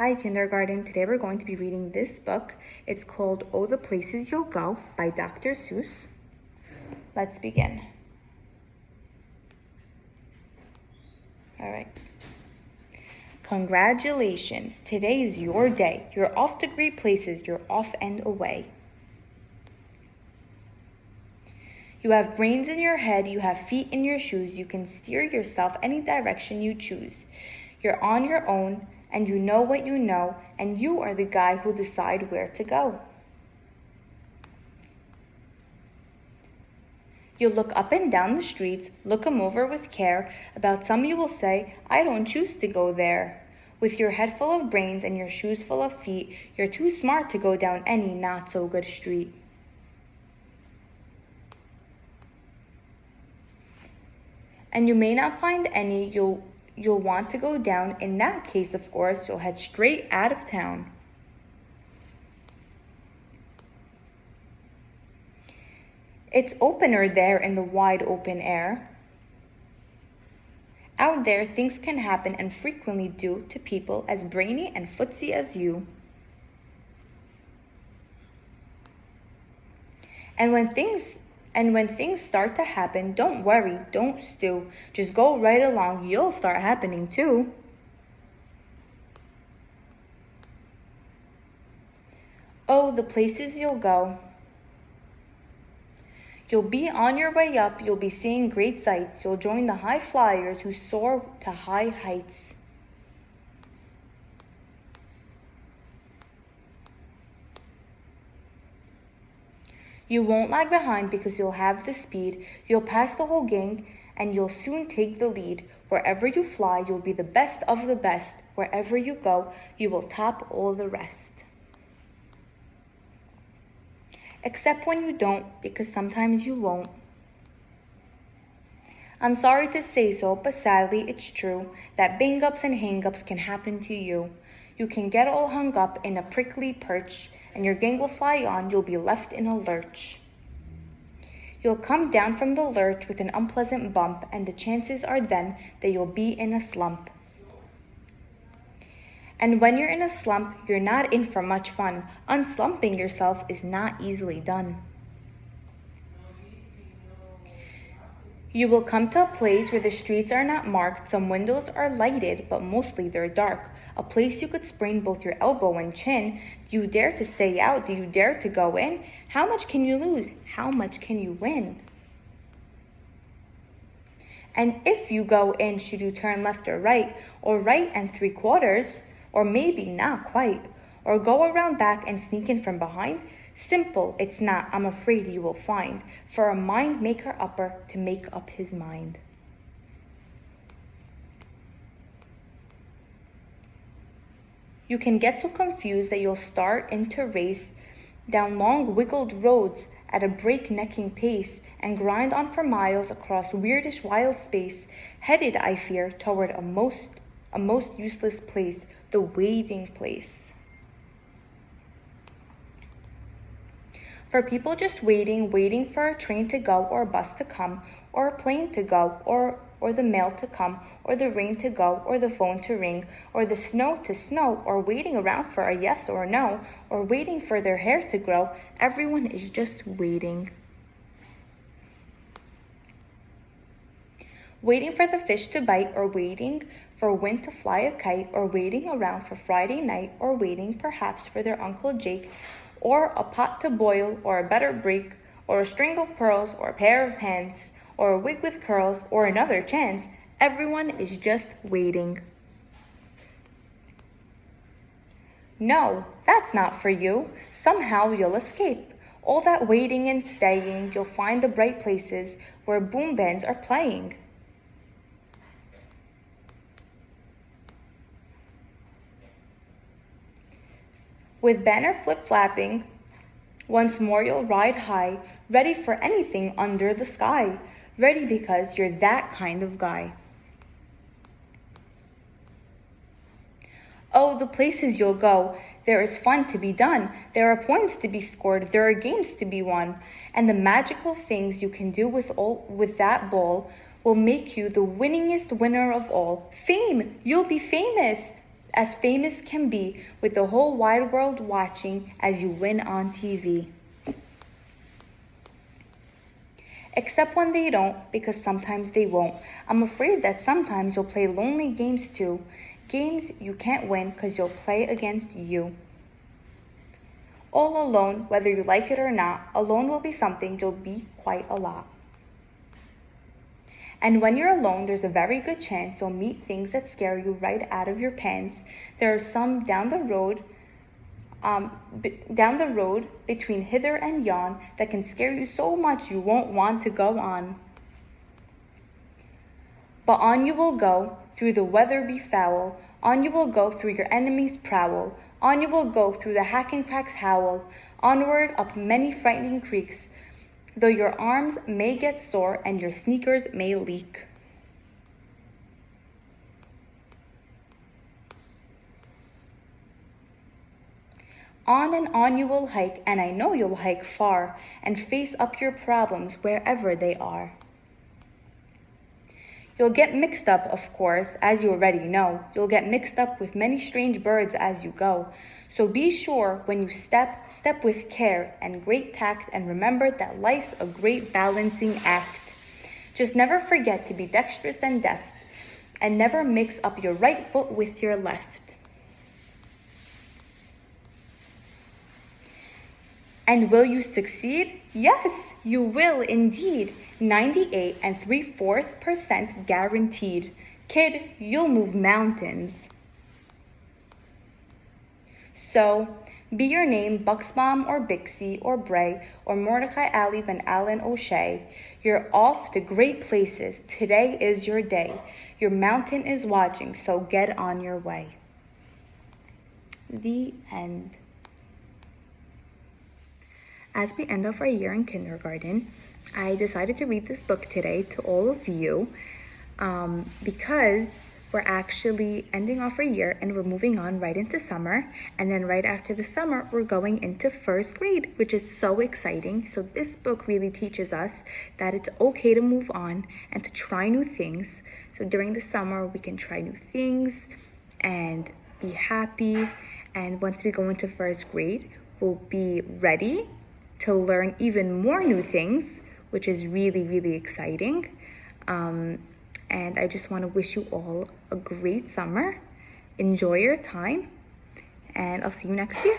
Hi, kindergarten. Today we're going to be reading this book. It's called Oh, the Places You'll Go by Dr. Seuss. Let's begin. All right. Congratulations. Today is your day. You're off to great places. You're off and away. You have brains in your head. You have feet in your shoes. You can steer yourself any direction you choose. You're on your own, and you know what you know, and you are the guy who'll decide where to go. You'll look up and down the streets, look 'em over with care. About some you will say, I don't choose to go there. With your head full of brains and your shoes full of feet, you're too smart to go down any not-so-good street. And you may not find any you'll want to go down. In that case, of course, you'll head straight out of town. It's opener there in the wide open air. Out there, things can happen and frequently do to people as brainy and footsy as you. And when things start to happen, don't worry, don't stew. Just go right along, you'll start happening too. Oh, the places you'll go. You'll be on your way up, you'll be seeing great sights. You'll join the high flyers who soar to high heights. You won't lag behind because you'll have the speed. You'll pass the whole gang and you'll soon take the lead. Wherever you fly, you'll be the best of the best. Wherever you go, you will top all the rest. Except when you don't, because sometimes you won't. I'm sorry to say so, but sadly it's true that bang-ups and hang-ups can happen to you. You can get all hung up in a prickly perch, and your gang will fly on, you'll be left in a lurch. You'll come down from the lurch with an unpleasant bump, and the chances are then that you'll be in a slump. And when you're in a slump, you're not in for much fun. Unslumping yourself is not easily done. You will come to a place where the streets are not marked. Some windows are lighted, but mostly they're dark. A place you could sprain both your elbow and chin. Do you dare to stay out? Do you dare to go in? How much can you lose? How much can you win? And if you go in, should you turn left or right and 3/4, or maybe not quite, or go around back and sneak in from behind? Simple, it's not, I'm afraid you will find, for a mind maker upper to make up his mind. You can get so confused that you'll start into race down long wiggled roads at a breaknecking pace and grind on for miles across weirdish wild space, headed, I fear, toward a most useless place, the waiting place. For people just waiting for a train to go, or a bus to come, or a plane to go, or the mail to come, or the rain to go, or the phone to ring, or the snow to snow, or waiting around for a yes or a no, or waiting for their hair to grow. Everyone is just waiting. Waiting for the fish to bite, or waiting for wind to fly a kite, or waiting around for Friday night, or waiting perhaps for their Uncle Jake, or a pot to boil, or a better break, or a string of pearls, or a pair of pants, or a wig with curls, or another chance. Everyone is just waiting. No, that's not for you. Somehow you'll escape. All that waiting and staying, you'll find the bright places where boom bands are playing. With banner flip-flapping, once more you'll ride high, ready for anything under the sky, ready because you're that kind of guy. Oh, the places you'll go, there is fun to be done, there are points to be scored, there are games to be won, and the magical things you can do with that ball will make you the winningest winner of all. Fame, you'll be famous. as famous can be, with the whole wide world watching as you win on TV. Except when they don't, because sometimes they won't. I'm afraid that sometimes you'll play lonely games too. Games you can't win because you'll play against you. All alone, whether you like it or not, alone will be something you'll be quite a lot. And when you're alone, there's a very good chance you'll meet things that scare you right out of your pants. There are some down the road between hither and yon that can scare you so much you won't want to go on. But on you will go, through the weather be foul, on you will go through your enemies' prowl, on you will go through the hack and cracks howl, onward up many frightening creeks, though your arms may get sore and your sneakers may leak. On and on you will hike, and I know you'll hike far, and face up your problems wherever they are. You'll get mixed up, of course, as you already know. You'll get mixed up with many strange birds as you go. So be sure when you step with care and great tact, and remember that life's a great balancing act. Just never forget to be dexterous and deft, and never mix up your right foot with your left. And will you succeed? Yes, you will indeed. 98 3/4% guaranteed. Kid, you'll move mountains. So, be your name Buxbaum or Bixie or Bray or Mordecai Ali Ben Allen O'Shea. You're off to great places. Today is your day. Your mountain is watching, so get on your way. The end. As we end off our year in kindergarten, I decided to read this book today to all of you because we're actually ending off our year and we're moving on right into summer. And then right after the summer, we're going into first grade, which is so exciting. So this book really teaches us that it's okay to move on and to try new things. So during the summer, we can try new things and be happy. And once we go into first grade, we'll be ready to learn even more new things, which is really, really exciting. And I just want to wish you all a great summer. Enjoy your time, and I'll see you next year.